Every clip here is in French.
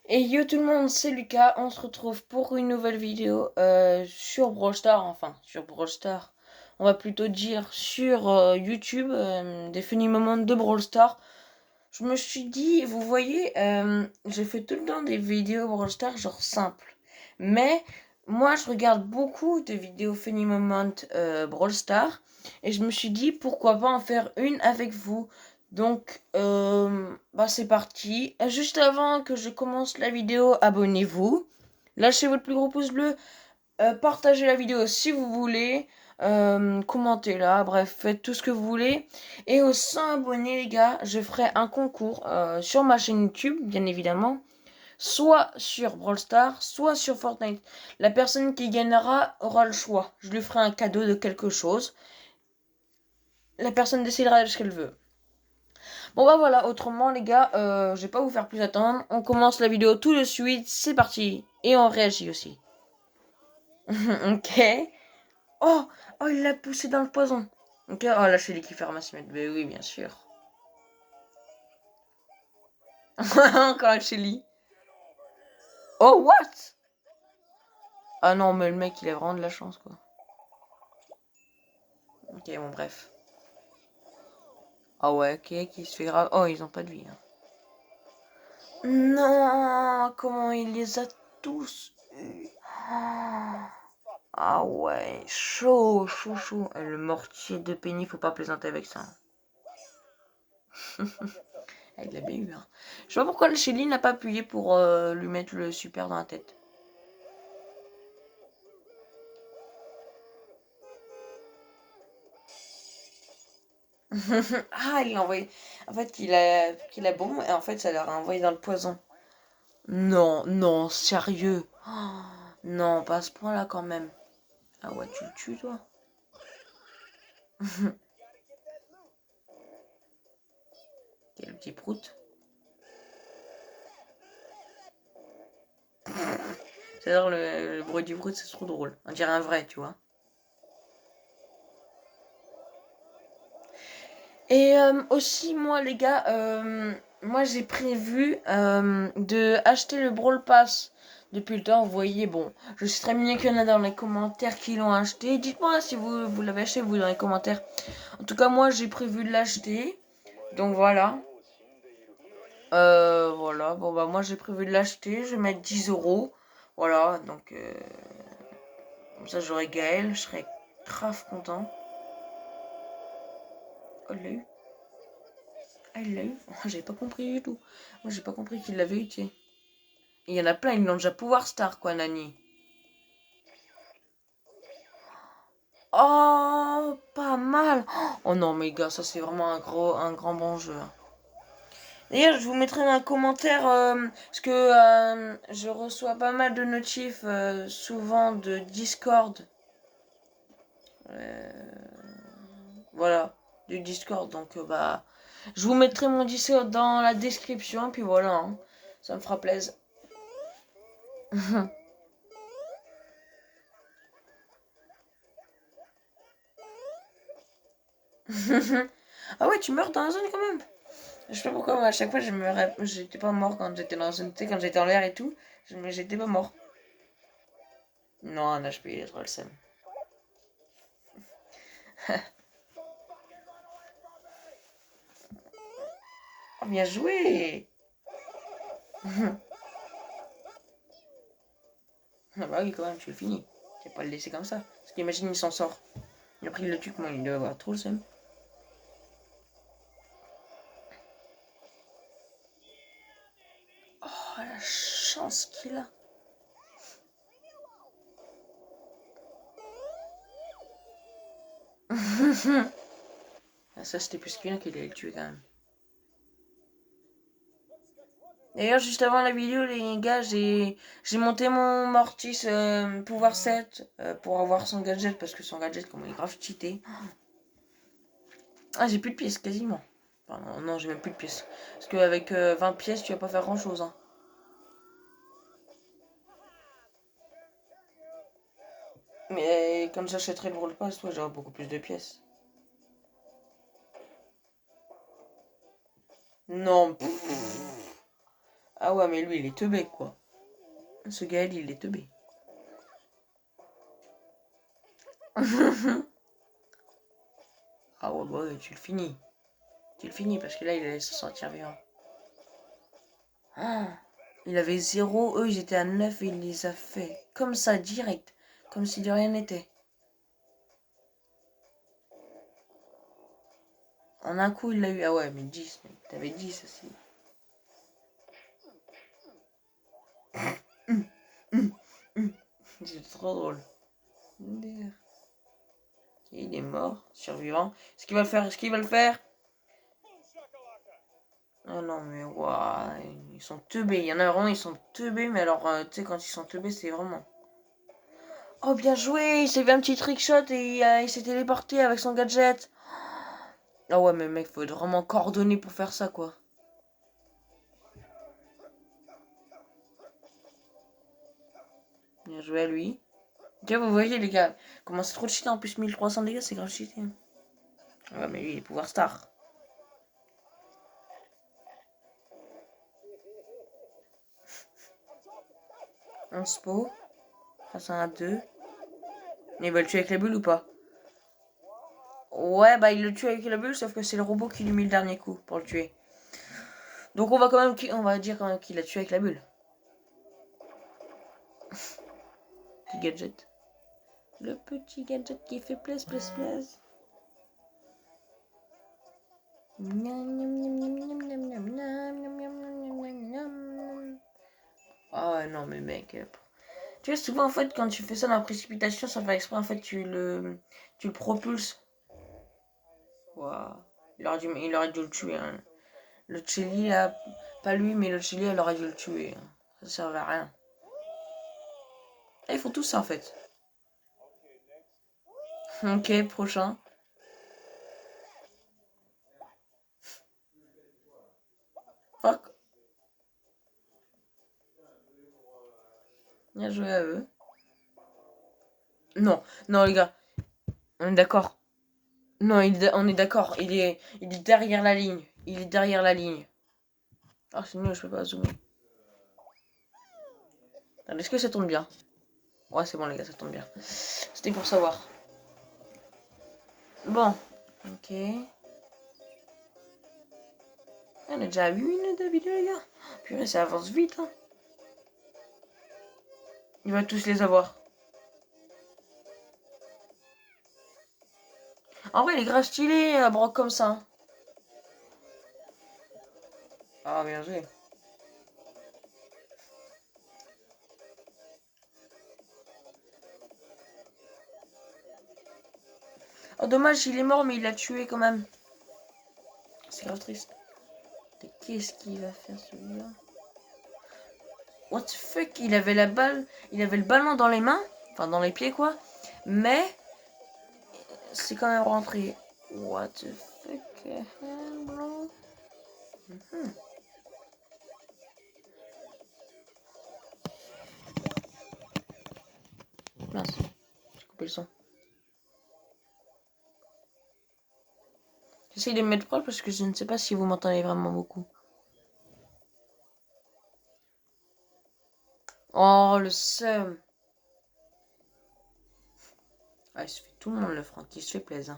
Et yo tout le monde, c'est Lucas, on se retrouve pour une nouvelle vidéo sur Brawl Stars, enfin sur Brawl Stars, on va plutôt dire sur YouTube, des funny moments de Brawl Stars. Je me suis dit, vous voyez, j'ai fait tout le temps des vidéos Brawl Stars genre simples, mais moi je regarde beaucoup de vidéos funny moments Brawl Stars, et je me suis dit pourquoi pas en faire une avec vous. Donc, bah c'est parti. Juste avant que je commence la vidéo, abonnez-vous. Lâchez votre plus gros pouce bleu. Partagez la vidéo si vous voulez. Commentez-la. Bref, faites tout ce que vous voulez. Et aux 100 abonnés, les gars, je ferai un concours sur ma chaîne YouTube, bien évidemment. Soit sur Brawl Stars, soit sur Fortnite. La personne qui gagnera aura le choix. Je lui ferai un cadeau de quelque chose. La personne décidera de ce qu'elle veut. Bon bah voilà, autrement les gars, je vais pas vous faire plus attendre. On commence la vidéo tout de suite, c'est parti. Et on réagit aussi. Ok. Oh, oh, il l'a poussé dans le poison. Ok, oh là c'est qui fait ramasser. Mais oui, bien sûr. Encore un Shelly. Oh, what? Ah non, mais le mec il a vraiment de la chance quoi. Ok, bon, bref. Ah ouais, ok, qui se fait grave. Oh, ils ont pas de vie. Hein. Non, comment il les a tous eus. Ah ouais, chaud, chaud, chaud. Le mortier de Penny, faut pas plaisanter avec ça. Il l'a bien eu, hein. Je sais pas pourquoi le Shelly n'a pas appuyé pour lui mettre le super dans la tête. Ah, il l'a envoyé. En fait, qu'il a bon, et en fait, ça leur a envoyé dans le poison. Non, non, sérieux. Oh, non, pas à ce point-là quand même. Ah ouais, tu le tues, toi. Quel petit prout. C'est-à-dire le bruit du prout, c'est trop drôle. On dirait un vrai, tu vois. Et aussi, moi, les gars, moi, j'ai prévu de acheter le Brawl Pass. Depuis le temps, vous voyez, bon, je sais très bien qu'il y en a dans les commentaires qui l'ont acheté. Dites-moi si vous l'avez acheté, vous, dans les commentaires. En tout cas, moi, j'ai prévu de l'acheter. Donc, voilà. Voilà, bon, bah, moi, j'ai prévu de l'acheter. Je vais mettre 10 euros. Voilà, donc, comme ça, j'aurai Gaël. Je serai grave content. Oh, il l'a eu. Ah, il l'a eu. J'avais pas compris du tout. Moi, j'ai pas compris qu'il l'avait eu, tu sais. Il y en a plein, ils l'ont déjà pouvoir star, quoi, Nani. Oh, pas mal. Oh non, mais gars, ça c'est vraiment un grand bon jeu. D'ailleurs, je vous mettrai dans un commentaire, parce que je reçois pas mal de notifs, souvent de Discord. Euh, voilà, du Discord. Donc, bah, je vous mettrai mon Discord dans la description, puis voilà, hein, ça me fera plaisir. Ah ouais, tu meurs dans la zone quand même. Je sais pas pourquoi, moi, à chaque fois, j'étais pas mort quand j'étais dans une. Tu sais, quand j'étais en l'air et tout, mais j'étais pas mort. Non, un HP, il est trop le seum. Oh, bien joué. Ah bah oui, quand même, tu le finis. Tu vas pas le laisser comme ça. Parce qu'imagine, il s'en sort. Et après, il le tue, comment il doit avoir trop le seum. Oh, la chance qu'il a. Ah, ça, c'était plus qu'une qu'il allait le tuer quand même. D'ailleurs, juste avant la vidéo, les gars, j'ai monté mon Mortis pouvoir 7 pour avoir son gadget, parce que son gadget, comment il est grave cheaté. Ah, j'ai plus de pièces, quasiment. Enfin, non, non, j'ai même plus de pièces. Parce qu'avec 20 pièces, tu vas pas faire grand chose. Hein. Mais quand j'achèterai le Brawl Pass, toi, j'aurai beaucoup plus de pièces. Non, pff. Ah ouais, mais lui, il est teubé, quoi. Ce Gaël, il est teubé. Ah ouais, bah ouais, tu le finis. Tu le finis, parce que là, il allait se sortir vivant. Ah, il avait 0, eux, ils étaient à 9 et il les a fait. Comme ça, direct. Comme si de rien n'était. En un coup, il l'a eu. Ah ouais, mais 10, mec. T'avais 10 aussi. C'est trop drôle. Il est mort, survivant. Est-ce qu'il va le faire? Est-ce qu'il va le faire? Ah non, mais waouh, ils sont teubés. Il y en a vraiment, ils sont teubés, mais alors, tu sais, quand ils sont teubés, c'est vraiment. Oh, bien joué! Il s'est fait un petit trickshot et il s'est téléporté avec son gadget. Ah ouais, mais mec, faut être vraiment coordonné pour faire ça, quoi. Bien joué à lui. Tiens, vous voyez, les gars, comment c'est trop cheaté en plus 1300 dégâts, c'est grave cheaté. Ouais, mais lui, il est pouvoir star. Un spo. Face à un 2. Mais il va le tuer avec la bulle ou pas? Ouais, bah il le tue avec la bulle, sauf que c'est le robot qui lui met le dernier coup pour le tuer. Donc on va quand même, on va dire quand même qu'il a tué avec la bulle. Petit gadget. Le petit gadget qui fait plaise, plaise, plaise. Ah non mais mec. Tu vois souvent en fait quand tu fais ça dans la précipitation sans faire exprès en fait tu le propulses. Wow. Il aurait dû le tuer. Hein. Le Chili là, pas lui mais le Chili elle aurait dû le tuer. Hein. Ça servait à rien. Et ils font tout ça en fait. Ok, prochain. Fuck. Bien joué à eux. Non, non les gars, on est d'accord. Non, on est d'accord. Il est derrière la ligne. Il est derrière la ligne. Ah, c'est nul, je peux pas zoomer. Est-ce que ça tombe bien? Ouais, c'est bon les gars, ça tombe bien. C'était pour savoir. Bon, ok. On a déjà eu une de vidéo les gars. Purée, ça avance vite. Hein. Il va tous les avoir. En vrai, il est grave stylé à broc comme ça. Hein. Ah, bien joué. Oh, dommage, il est mort, mais il l'a tué quand même. C'est grave triste. Qu'est-ce qu'il va faire celui-là? What the fuck? Il avait la balle, il avait le ballon dans les mains, enfin dans les pieds quoi, mais c'est quand même rentré. What the fuck, hell, bro? Mince, j'ai coupé le son. J'essaye de me mettre proche parce que je ne sais pas si vous m'entendez vraiment beaucoup. Oh, le seum. Ah, il se fait tout le monde le franc, il se fait plaisir.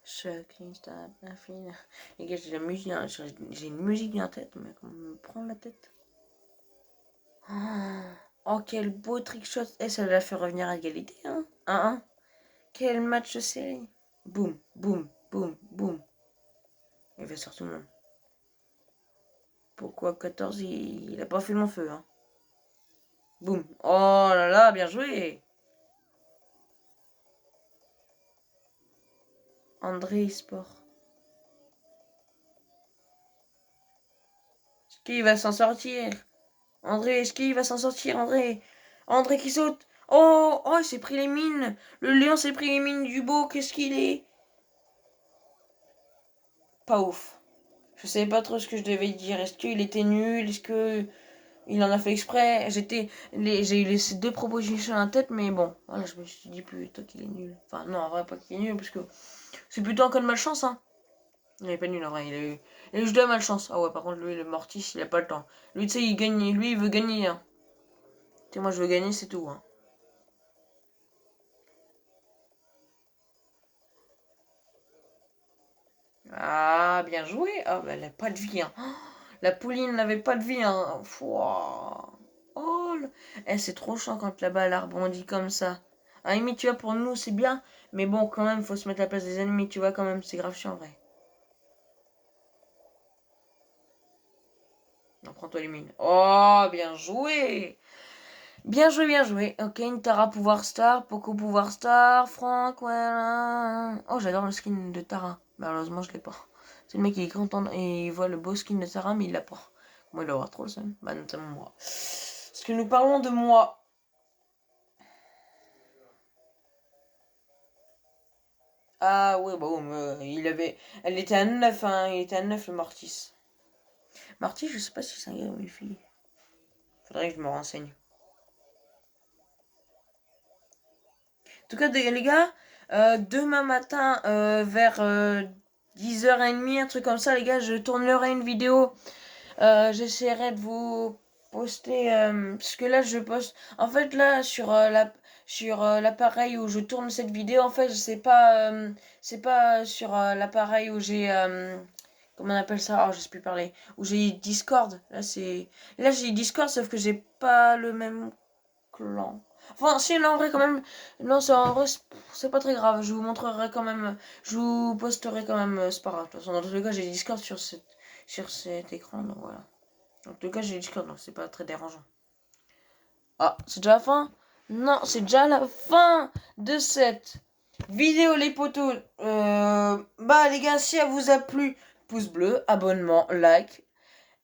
Chacun stop, infini. Les gars, j'ai la musique, j'ai une musique dans la tête, mais comment me prend la tête? Oh, quel beau trickshot. Et ça l'a fait revenir à égalité, hein? 1-1. Quel match de série. Boum, boum, boum, boum. Il va sur tout le monde. Pourquoi 14 il a pas fait long feu, hein? Boum. Oh là là, bien joué. André Sport. Est-ce qu'il va s'en sortir? André, est-ce qu'il va s'en sortir, André? André qui saute. Oh, oh, il s'est pris les mines. Le lion s'est pris les mines du beau. Qu'est-ce qu'il est? Pas ouf. Je savais pas trop ce que je devais dire. Est-ce qu'il était nul? Est-ce que il en a fait exprès? J'ai eu ces deux propositions en tête, mais bon, voilà, je me suis dit plutôt qu'il est nul. Enfin, non, en vrai, pas qu'il est nul, parce que c'est plutôt un cas de malchance, hein. Il est pas nul en vrai, il a juste de la malchance. Ah ouais, par contre, lui, le Mortis, il a pas le temps. Lui, tu sais, il gagne, lui, il veut gagner. Hein. Tu sais, moi, je veux gagner, c'est tout. Hein. Ah, bien joué. Ah, bah, elle a pas de vie. Hein. Oh, la Pauline n'avait pas de vie. Hein. Fouah. Oh, c'est trop chiant quand la balle a rebondi comme ça. À la limite, tu vois, pour nous, c'est bien. Mais bon, quand même, faut se mettre à la place des ennemis, tu vois, quand même, c'est grave chiant en vrai. Non, prends-toi les mines. Oh, bien joué. Bien joué, bien joué. Ok, une Tara pouvoir star, Poco pouvoir star, Franck, ouais. Oh, j'adore le skin de Tara. Malheureusement, je l'ai pas. C'est le mec qui est content et il voit le beau skin de Tara, mais il l'a pas. Moi, il doit avoir trop le seum. Bah, notamment moi. Parce que nous parlons de moi. Ah, ouais, bah, ouais, mais il avait. Elle était à 9, hein. Il était à 9, le Mortis. Mortis, je sais pas si c'est un gars ou une fille. Faudrait que je me renseigne. En tout cas, les gars, demain matin, vers 10h30, un truc comme ça, les gars, je tournerai une vidéo. J'essaierai de vous poster. Parce que là, je poste. En fait, là, sur l'appareil où je tourne cette vidéo, en fait, c'est pas sur l'appareil où j'ai. Comment on appelle ça? Oh, je sais plus parler. Où j'ai Discord. Là, j'ai Discord, sauf que j'ai pas le même clan. Enfin, si, non, en vrai, quand même. Non, en vrai, c'est pas très grave. Je vous montrerai quand même. Je vous posterai quand même. C'est pas grave. De toute façon, dans tous les cas, j'ai Discord sur cet écran. Donc voilà. En tout cas, j'ai Discord, donc c'est pas très dérangeant. Ah, c'est déjà la fin? Non, c'est déjà la fin de cette vidéo, les potos. Bah, les gars, si elle vous a plu, pouce bleu, abonnement, like.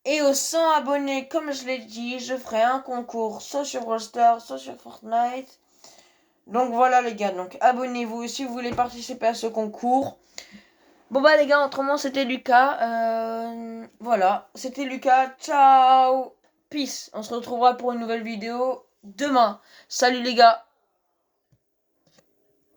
Et aux 100 abonnés, comme je l'ai dit, je ferai un concours, soit sur Brawl Stars, soit sur Fortnite. Donc voilà les gars, donc abonnez-vous si vous voulez participer à ce concours. Bon bah les gars, autrement c'était Lucas. Voilà, c'était Lucas. Ciao. Peace. On se retrouvera pour une nouvelle vidéo demain. Salut les gars.